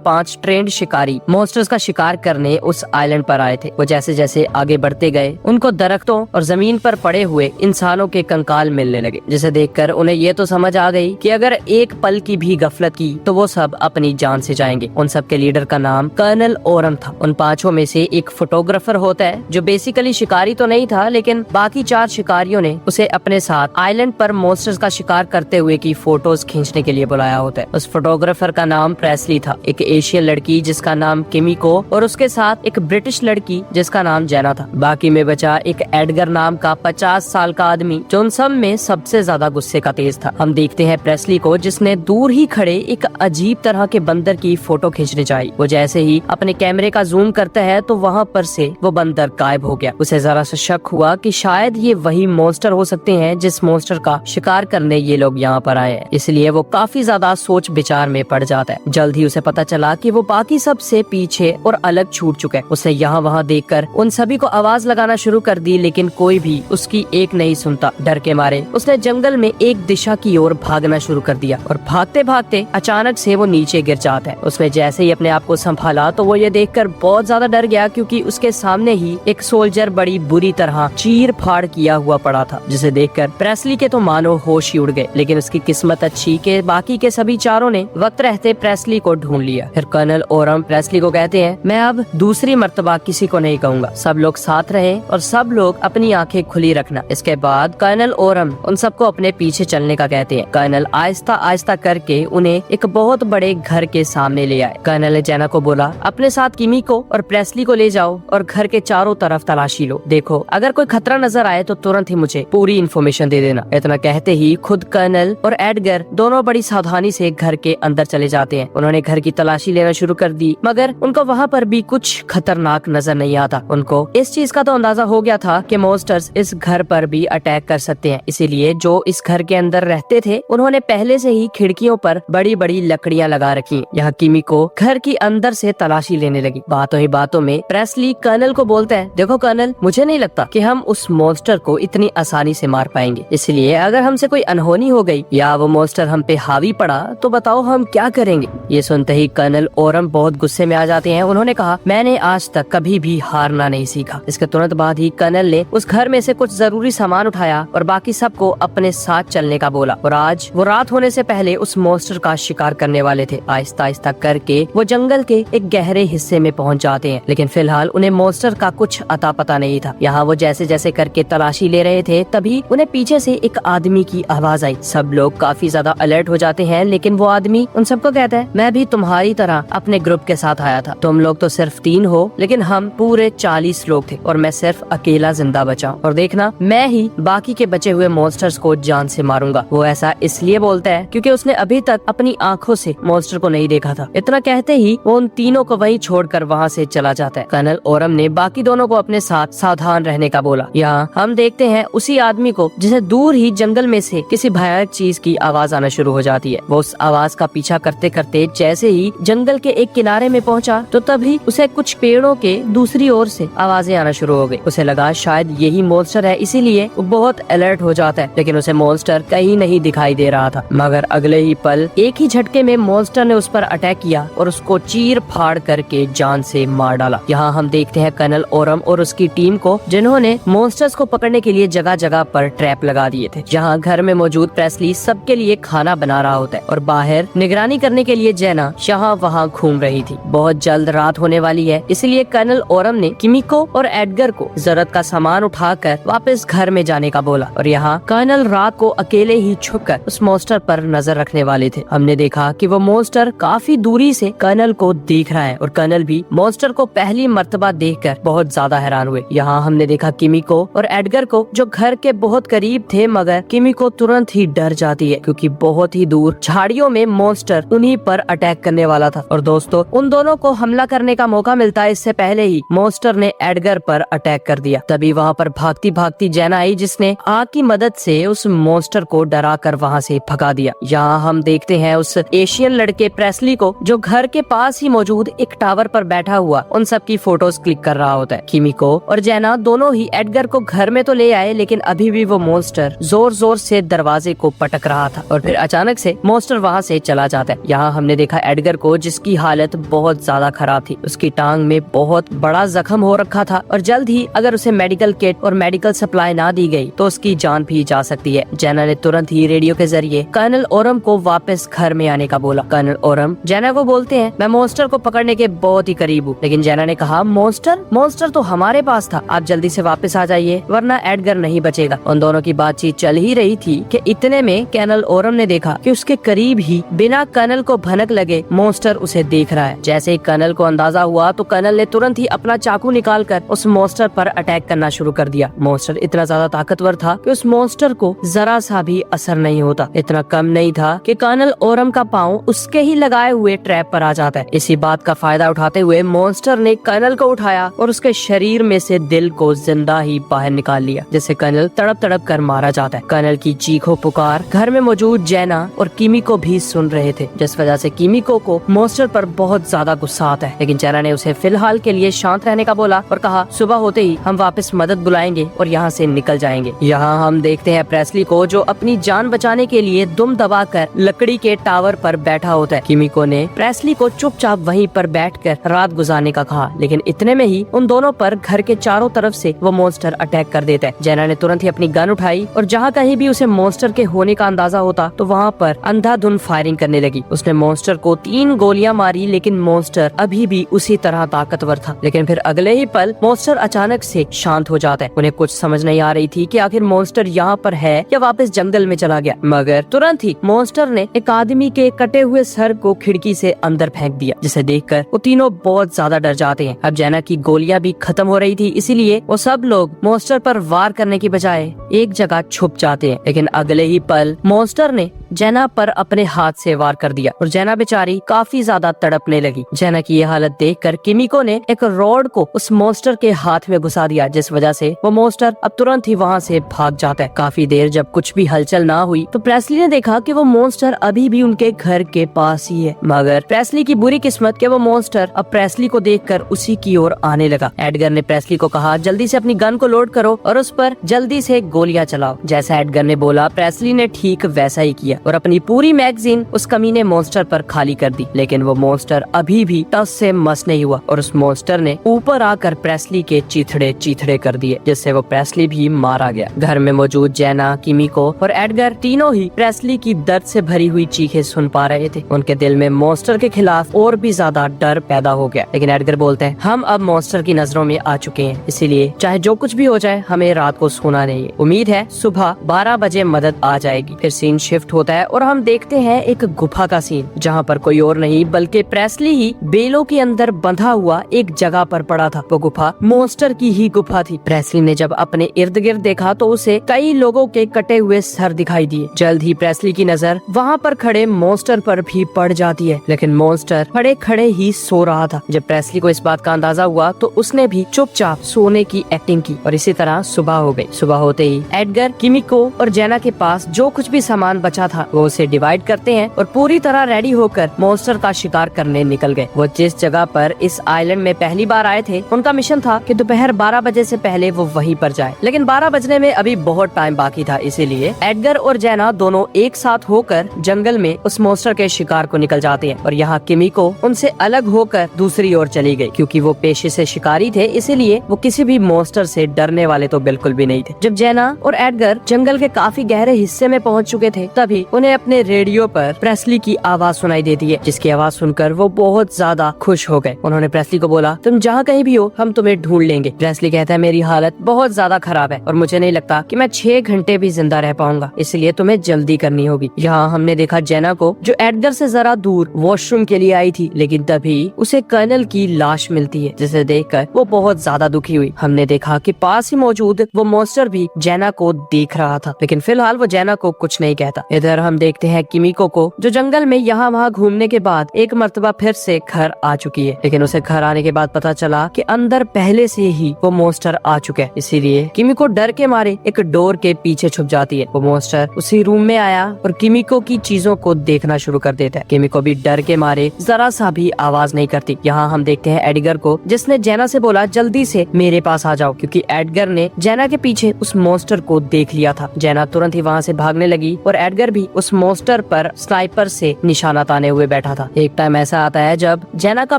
5 trend शिकारी monsters का शिकार करने उस आइलैंड पर आए थे। वो जैसे जैसे आगे बढ़ते गए उनको दरख्तों और जमीन पर पड़े हुए इंसानों के कंकाल मिलने लगे, जिसे देखकर उन्हें ये तो समझ आ गई कि अगर एक पल की भी गफलत की तो वो सब अपनी जान से जाएंगे। उन सब के लीडर का नाम कर्नल ओरम था। उन 5 में से एक फोटोग्राफर होता है जो बेसिकली शिकारी तो नहीं था, लेकिन बाकी 4 शिकारियों ने उसे अपने साथ आइलैंड पर मॉन्स्टर्स का शिकार करते हुए की फोटोज खींचने के लिए बुलाया होता है। उस फोटोग्राफर का नाम प्रेस्ली था, एक एशियन लड़की जिसका नाम किमिको और उसके साथ एक ब्रिटिश लड़की जिसका नाम जेना था। बाकी में बचा एक एडगर नाम का 50 साल का आदमी जो उन सब में सबसे ज्यादा गुस्से का तेज था। हम देखते हैं प्रेस्ली को जिसने दूर ही खड़े एक अजीब तरह के बंदर की फोटो खींचने चाहिए। वो जैसे ही अपने कैमरे का जूम करता है तो वहाँ पर से वो बंदर गायब हो गया। उसे जरा सा शक हुआ कि शायद ये वही मॉन्स्टर हो सकते हैं जिस मॉन्स्टर का शिकार करने ये लोग यहाँ पर आए हैं। इसलिए वो काफी ज्यादा सोच विचार में पड़ जाता है। जल्द ही उसे पता चला कि वो बाकी सब से पीछे और अलग छूट चुके हैं। उसने यहाँ वहाँ देखकर उन सभी को आवाज लगाना शुरू कर दी, लेकिन कोई भी उसकी एक नहीं सुनता। डर के मारे उसने जंगल में एक दिशा की ओर भागना शुरू कर दिया और भागते भागते अचानक से वो नीचे गिर जाता है। उसने जैसे ही अपने आप को संभाला तो वो ये देखकर बहुत ज्यादा डर गया, क्योंकि उसके सामने ही एक सोल्जर बड़ी बुरी तरह चीर फाड़ किया हुआ पड़ा था, जिसे देखकर प्रेस्ली के तो मानो होश ही उड़ गए। लेकिन उसकी किस्मत अच्छी कि बाकी के सभी 4 ने वक्त रहते प्रेस्ली को ढूंढ लिया। फिर कर्नल ओरम प्रेस्ली को कहते हैं, मैं अब दूसरी मर्तबा किसी को नहीं कहूँगा, सब लोग साथ रहे और सब लोग अपनी आंखें खुली रखना। इसके बाद कर्नल ओरम उन सबको अपने पीछे चलने का कहते हैं। कर्नल आहिस्ता आहिस्ता करके उन्हें एक बहुत बड़े घर के सामने ले आए। कर्नल ने जेना को बोला, अपने साथ किमिको और प्रेस्ली को ले जाओ और घर के चारों तरफ तलाशी लो। देखो अगर कोई खतरा नजर आए तो तुरंत ही मुझे पूरी इन्फॉर्मेशन दे देना। इतना कहते ही खुद कर्नल और एडगर दोनों बड़ी सावधानी से घर के अंदर चले जाते हैं। उन्होंने घर की तलाशी लेना शुरू कर दी, मगर उनको वहाँ पर भी कुछ खतरनाक नजर नहीं आता। उनको इस चीज का तो अंदाजा हो गया था कि मॉन्स्टर्स इस घर पर भी अटैक कर सकते हैं, इसीलिए जो इस घर के अंदर रहते थे उन्होंने पहले से ही खिड़कियों पर बड़ी बड़ी लकड़ियां लगा रखी। यहाँ किमिको घर की अंदर से तलाशी लेने लगी। बातों ही बातों में प्रेस्ली कर्नल को बोलता है, देखो कर्नल, मुझे नहीं लगता कि हम उस मॉन्स्टर को इतनी आसानी से मार पाएंगे, इसलिए अगर हमसे कोई अनहोनी हो गई या वो मॉन्स्टर हम पे हावी पड़ा तो बताओ हम क्या करेंगे। ये सुनते ही कर्नल ओरम बहुत गुस्से में आ जाते हैं। उन्होंने कहा, मैंने आज तक कभी भी हारना नहीं सीखा। इसके तुरंत बाद ही कर्नल ने उस घर में से कुछ जरूरी सामान उठाया और बाकी सबको अपने साथ चलने का बोला। और आज वो रात होने से पहले उस मॉन्स्टर का शिकार करने वाले थे। आहिस्ता आहिस्ता करके वो जंगल के एक गहरे हिस्से में पहुंच जाते हैं, लेकिन फिलहाल उन्हें मॉन्स्टर का कुछ अता पता नहीं था। यहाँ वो जैसे जैसे करके तलाशी ले रहे थे तभी उन्हें पीछे से एक आदमी की आवाज आई। सब लोग काफी ज्यादा अलर्ट हो जाते हैं, लेकिन वो आदमी उन सबको कहता है, मैं भी तुम्हारी तरह अपने ग्रुप के साथ आया था। तुम लोग तो सिर्फ 3 हो, लेकिन हम पूरे 40 लोग थे और मैं सिर्फ अकेला जिंदा बचा। और देखना, मैं ही बाकी के बचे हुए मॉन्स्टर्स को जान से मारूंगा। वो ऐसा इसलिए बोलता है क्योंकि उसने अभी तक अपनी आंखों से मॉन्स्टर को नहीं देखा था। इतना कहते ही वो उन तीनों को वहीं छोड़कर वहाँ से चला जाता है। कर्नल ओरम ने बाकी दोनों को अपने साथ सावधान रहने का बोला। यहाँ हम देखते हैं उसी आदमी को जिसे दूर ही जंगल में से किसी भयानक चीज की आवाज आना शुरू हो जाती है। वो उस आवाज का पीछा करते करते जैसे ही जंगल के एक किनारे में पहुंचा तो तभी उसे कुछ पेड़ों के दूसरी ओर से आवाजें आना शुरू हो गई। उसे लगा शायद यही मॉन्स्टर है, इसीलिए वो बहुत अलर्ट हो जाता है, लेकिन उसे मॉन्स्टर कहीं नहीं दिखाई दे रहा था। मगर अगले ही पल एक ही झटके में मॉन्स्टर ने उस पर अटैक किया और उसको चीर फाड़ करके जान से मार डाला। यहाँ हम देखते हैं कर्नल ओरम और उसकी टीम को, जिन्होंने मॉन्स्टर्स को पकड़ने के लिए जगह जगह पर ट्रैप लगा दिए थे। जहाँ घर में मौजूद प्रेस्ली सबके लिए खाना बना रहा होता है और बाहर निगरानी करने के लिए जेना यहाँ वहाँ घूम रही थी। बहुत जल्द रात होने वाली है, इसलिए कर्नल ओरम ने किमिको और एडगर को जरूरत का सामान उठाकर वापस घर में जाने का बोला। और यहाँ कर्नल रात को अकेले ही छुपकर उस मॉन्स्टर पर नजर रखने वाले थे। हमने देखा कि वो मॉन्स्टर काफी दूरी से कर्नल को देख रहा है और कर्नल भी मॉन्स्टर को पहली मर्तबा देखकर बहुत ज्यादा हैरान हुए। यहाँ हमने देखा किमिको और एडगर को, जो घर के बहुत करीब थे, मगर किमिको तुरंत ही डर जाती है क्योंकि बहुत ही दूर झाड़ियों में मॉन्स्टर उन्हीं पर अटैक करने वाला था। और दोस्तों, उन दोनों को हमला करने का मौका मिलता है इससे पहले ही मॉन्स्टर ने एडगर पर अटैक कर दिया। तभी वहाँ पर भागती भागती जेना आई, जिसने आग की मदद से उस मॉन्स्टर को डरा कर वहाँ से भगा दिया। यहाँ हम देखते हैं उस एशियन लड़के प्रेस्ली को, जो घर के पास ही मौजूद एक टावर पर बैठा हुआ उन सब की फोटोज क्लिक कर रहा होता है। किमिको और जेना दोनों ही एडगर को घर में तो ले आए, लेकिन अभी भी वो मॉन्स्टर जोर जोर से दरवाजे को पटक रहा था और फिर अचानक से मॉन्स्टर वहाँ से चला जाता है। यहाँ हमने देखा एडगर को, जिसकी हालत बहुत ज्यादा खराब थी। उसकी टांग में बहुत बड़ा जख्म हो रखा था और जल्द ही अगर उसे मेडिकल किट और मेडिकल सप्लाई ना दी गई तो उसकी जान भी जा सकती है। जेना ने तुरंत ही रेडियो के जरिए कर्नल ओरम को वापस घर में आने का बोला। कर्नल ओरम जेना को बोलते हैं, मैं मॉन्स्टर को पकड़ने के बहुत ही करीब हूँ। लेकिन जेना ने कहा, मॉन्स्टर तो हमारे पास था, आप जल्दी से वापस आ जाइए वरना एडगर नहीं बचेगा। उन दोनों की बातचीत चल ही रही थी कि इतने में कर्नल ओरम ने देखा कि उसके करीब ही बिना कर्नल को भनक लगे मॉन्स्टर उसे देख रहा है। जैसे ही कर्नल को अंदाजा हुआ तो कर्नल ने तुरंत ही अपना चाकू निकालकर उस मॉन्स्टर पर अटैक करना शुरू कर दिया। मॉन्स्टर इतना ज्यादा ताकतवर था कि उस मॉन्स्टर को जरा सा भी असर नहीं होता। इतना कम नहीं था कि कर्नल ओरम का पाँव उसके ही लगाए हुए ट्रैप पर आ जाता है। इसी बात का फायदा उठाते हुए मॉन्स्टर ने कर्नल को उठाया और उसके शरीर में से दिल को जिंदा ही बाहर निकाल लिया, जिससे कर्नल तड़प तड़प कर मारा जाता है। कर्नल की चीखों पुकार घर में मौजूद जेना और किमिको भी सुन रहे थे, जिस वजह से किमिको को मॉन्स्टर पर बहुत ज्यादा गुस्सा आता है। लेकिन जेना ने उसे फिलहाल के लिए शांत रहने का बोला और कहा, सुबह होते ही हम वापस मदद बुलाएंगे और यहाँ से निकल जाएंगे। यहाँ हम देखते हैं प्रेस्ली को, जो अपनी जान बचाने के लिए दुम दबाकर लकड़ी के टावर पर बैठा होता है। किमिको ने प्रेस्ली को चुपचाप वहीं पर बैठकर रात गुजारने का कहा, लेकिन इतने में ही उन दोनों पर घर के चारों तरफ से वो मॉन्स्टर अटैक कर देता है। जेना ने तुरंत ही अपनी गन उठाई और जहाँ कहीं भी उसे मॉन्स्टर के होने का अंदाजा होता तो वहाँ पर अंधाधुंध फायरिंग करने लगी। उसने मॉन्स्टर को 3 गोलियां मारी, लेकिन मॉन्स्टर अभी भी उसी तरह ताकतवर था। लेकिन फिर अगले ही पल मॉन्स्टर अचानक से शांत हो जाता है। उन्हें कुछ समझ नहीं आ रही थी कि आखिर मॉन्स्टर यहाँ पर है या वापस जंगल में चला गया, मगर तुरंत ही मॉन्स्टर ने एक आदमी के कटे हुए सर को खिड़की से अंदर फेंक दिया, जिसे देखकर वो तीनों बहुत ज्यादा डर जाते हैं। अब जेना की गोलियां भी खत्म हो रही थी, इसीलिए वो सब लोग मॉन्स्टर पर वार करने की बजाय एक जगह छुप जाते हैं। लेकिन अगले ही पल मॉन्स्टर ने जेना पर अपने हाथ से वार कर दिया और जेना बेचारी काफी ज्यादा तड़पने लगी। जेना की ये हालत देखकर किमिको ने एक रॉड को उस मॉन्स्टर के हाथ में घुसा दिया, जिस वजह से वो मॉन्स्टर अब तुरंत ही वहाँ से भाग जाता है। काफी देर जब कुछ भी हलचल ना हुई तो प्रेस्ली ने देखा कि वो मॉन्स्टर अभी भी उनके घर के पास ही है, मगर प्रेस्ली की बुरी किस्मत कि वो मॉन्स्टर अब प्रेस्ली को देखकर उसी की ओर आने लगा। एडगर ने प्रेस्ली को कहा, जल्दी से अपनी गन को लोड करो और उस पर जल्दी से गोलियां चलाओ। जैसा एडगर ने बोला, प्रेस्ली ने ठीक वैसा ही किया और अपनी पूरी मैगजीन उस कमीने मॉन्स्टर पर खाली कर दी। लेकिन वो मॉन्स्टर अभी भी टस से मस नहीं हुआ और उस मॉन्स्टर ने ऊपर आकर प्रेस्ली के चीथड़े कर दिए, जिससे वो प्रेस्ली भी मारा गया। घर में मौजूद जेना, किमिको और एडगर तीनों ही प्रेस्ली की दर्द से भरी हुई चीखें सुन पा रहे थे। उनके दिल में मॉन्स्टर के खिलाफ और भी ज्यादा डर पैदा हो गया। लेकिन एडगर बोलते हैं, हम अब मॉन्स्टर की नजरों में आ चुके हैं, इसीलिए चाहे जो कुछ भी हो जाए हमें रात को सोना नहीं है। उम्मीद है सुबह 12 बजे मदद आ जाएगी। फिर सीन शिफ्ट होता है और हम देखते हैं एक गुफा का सीन, जहाँ पर कोई और नहीं बल्कि प्रेस्ली ही बेलों के अंदर बंधा हुआ एक जगह पर पड़ा था। वो गुफा मॉन्स्टर की ही गुफा थी। प्रेस्ली ने जब अपने इर्द गिर्द देखा तो उसे कई लोगों के कटे हुए सर दिखाई दिए। जल्द ही प्रेस्ली की नजर वहाँ पर खड़े मॉन्स्टर पर भी पड़ जाती है, लेकिन मॉन्स्टर खड़े खड़े ही सो रहा था। जब प्रेस्ली को इस बात का अंदाजा हुआ तो उसने भी चुपचाप सोने की एक्टिंग की और इसी तरह सुबह हो गई। सुबह होते ही एडगर, किमिको और जेना के पास जो कुछ भी सामान बचा था वो उसे डिवाइड करते हैं और पूरी तरह रेडी होकर मॉन्स्टर का शिकार करने निकल गए। वो जिस जगह पर इस आइलैंड में पहली बार आए थे, उनका मिशन था कि दोपहर 12 बजे से पहले वो वहीं पर जाए। लेकिन 12 बजने में अभी बहुत टाइम बाकी था, इसीलिए एडगर और जेना दोनों एक साथ होकर जंगल में उस मॉन्स्टर के शिकार को निकल जाते हैं। और यहाँ किमिको उनसे अलग होकर दूसरी ओर चली गई, क्योंकि वो पेशे से शिकारी थे, इसीलिए वो किसी भी मॉन्स्टर से डरने वाले तो बिल्कुल भी नहीं थे। जब जेना और एडगर जंगल के काफी गहरे हिस्से में पहुँच चुके थे, तभी उन्हें अपने रेडियो पर प्रेस्ली की आवाज सुनाई देती है, जिसकी आवाज सुनकर वो बहुत ज्यादा खुश हो गए। उन्होंने प्रेस्ली को बोला, तुम जहाँ कहीं भी हो हम तुम्हें ढूंढ लेंगे। प्रेस्ली कहता है, मेरी हालत बहुत ज्यादा खराब है और मुझे नहीं लगता कि मैं 6 घंटे भी जिंदा रह पाऊंगा, इसलिए तुम्हें जल्दी करनी होगी। यहाँ हमने देखा जेना को, जो एडगर से जरा दूर वॉशरूम के लिए आई थी, लेकिन तभी उसे कर्नल की लाश मिलती है, जिसे देखकर वो बहुत ज्यादा दुखी हुई। हमने देखा कि पास ही मौजूद वो मॉन्स्टर भी जेना को देख रहा था, लेकिन फिलहाल वो जेना को कुछ नहीं कहता। इधर हम देखते हैं किमिको को, जो जंगल में यहाँ वहाँ घूमने के बाद एक मर्तबा फिर से घर आ चुकी है। लेकिन उसे घर आने के बाद पता चला कि अंदर पहले से ही वो मॉन्स्टर आ चुका है, इसीलिए किमिको डर के मारे एक डोर के पीछे छुप जाती है। वो मॉन्स्टर उसी रूम में आया और किमिको की चीजों को देखना शुरू कर देता है। किमिको भी डर के मारे जरा सा भी आवाज नहीं करती। यहाँ हम देखते हैं एडगर को, जिसने जेना से बोला, जल्दी से मेरे पास आ जाओ, क्योंकि एडगर ने जेना के पीछे उस मॉन्स्टर को देख लिया था। जेना तुरंत ही वहाँ से भागने लगी और एडगर भी उस मॉन्स्टर पर स्नाइपर से निशाना ताने हुए बैठा था। एक टाइम ऐसा आता है जब जेना का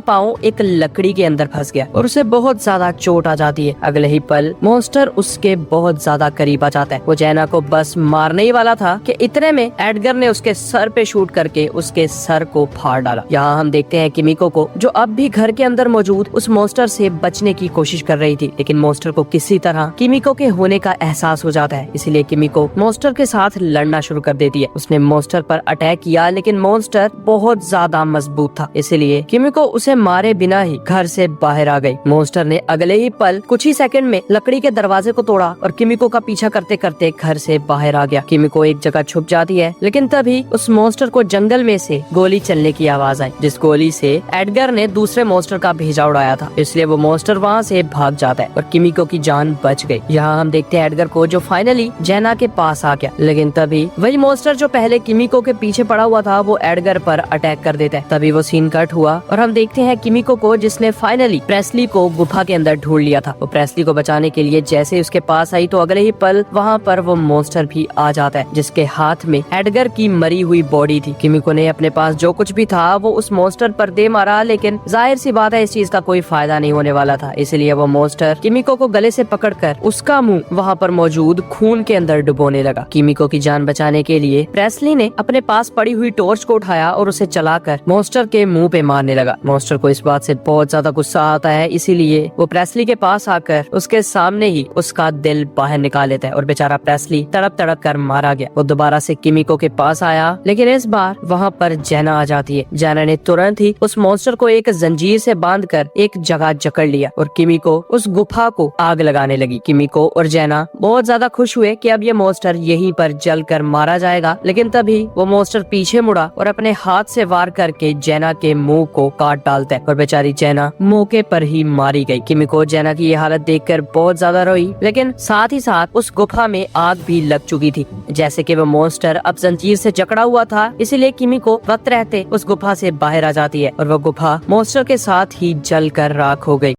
पाँव एक लकड़ी के अंदर फंस गया और उसे बहुत ज्यादा चोट आ जाती है। अगले ही पल मॉन्स्टर उसके बहुत ज्यादा करीब आ जाता है। वो जेना को बस मारने ही वाला था कि इतने में एडगर ने उसके सर पे शूट करके उसके सर को फाड़ डाला। यहाँ हम देखते हैं किमिको को, जो अब भी घर के अंदर मौजूद उस मॉन्स्टर से बचने की कोशिश कर रही थी, लेकिन मॉन्स्टर को किसी तरह किमिको के होने का एहसास हो जाता है। इसीलिए किमिको मॉन्स्टर के साथ लड़ना शुरू कर देती है। उसने मॉन्स्टर पर अटैक किया, लेकिन मॉन्स्टर बहुत ज्यादा मजबूत था, इसलिए किमिको उसे मारे बिना ही घर से बाहर आ गई। मॉन्स्टर ने अगले ही पल कुछ ही सेकंड में लकड़ी के दरवाजे को तोड़ा और किमिको का पीछा करते करते घर से बाहर आ गया। किमिको एक जगह छुप जाती है, लेकिन तभी उस मॉन्स्टर को जंगल में से गोली चलने की आवाज आई, जिस गोली से एडगर ने दूसरे मॉन्स्टर का भेजा उड़ाया था। इसलिए वो मॉन्स्टर वहाँ से भाग जाता है और किमिको की जान बच गई। यहाँ हम देखते हैं एडगर को, जो फाइनली जेना के पास आ गया, लेकिन तभी वही मॉन्स्टर जो पहले किमिको के पीछे पड़ा हुआ था वो एडगर पर अटैक कर देता है। तभी वो सीन कट हुआ और हम देखते हैं किमिको को, जिसने फाइनली प्रेस्ली को गुफा के अंदर ढूंढ लिया था। वो प्रेस्ली को बचाने के लिए जैसे उसके पास आई तो अगले ही पल वहाँ पर वो मॉन्स्टर भी आ जाता है, जिसके हाथ में एडगर की मरी हुई बॉडी थी। किमिको ने अपने पास जो कुछ भी था वो उस मॉन्स्टर पर दे मारा, लेकिन जाहिर सी बात है इस चीज का कोई फायदा नहीं होने वाला था। इसलिए वो मॉन्स्टर किमिको को गले से पकड़कर उसका मुंह वहाँ पर मौजूद खून के अंदर डुबोने लगा। किमिको की जान बचाने के लिए प्रेस्ली ने अपने पास पड़ी हुई टॉर्च को उठाया और उसे चलाकर मॉन्स्टर के मुंह पे मारने लगा। मॉन्स्टर को इस बात से बहुत ज्यादा गुस्सा आता है, इसीलिए वो प्रेस्ली के पास आकर उसके सामने ही उसका दिल बाहर निकाल लेता है और बेचारा प्रेस्ली तड़प तड़प कर मारा गया। वो दोबारा से किमिको के पास आया, लेकिन इस बार वहाँ पर जेना आ जाती है। जेना ने तुरंत ही उस मॉन्स्टर को एक जंजीर से बांधकर एक जगह जकड़ लिया और किमिको उस गुफा को आग लगाने लगी। किमिको और जेना बहुत ज्यादा खुश हुए कि अब ये मॉन्स्टर यहीं पर जलकर मारा जाएगा, लेकिन तभी वो मॉन्स्टर पीछे मुड़ा और अपने हाथ से वार करके जेना के मुंह को काट डालता है और बेचारी जेना मौके पर ही मारी गई। किमिको जेना की ये हालत देखकर बहुत ज्यादा रोई, लेकिन साथ ही साथ उस गुफा में आग भी लग चुकी थी। जैसे कि वो मॉन्स्टर अब जंजीर से जकड़ा हुआ था, इसलिए किमिको वक्त रहते उस गुफा से बाहर आ जाती है और वो गुफा मॉन्स्टर के साथ ही जलकर राख हो गई।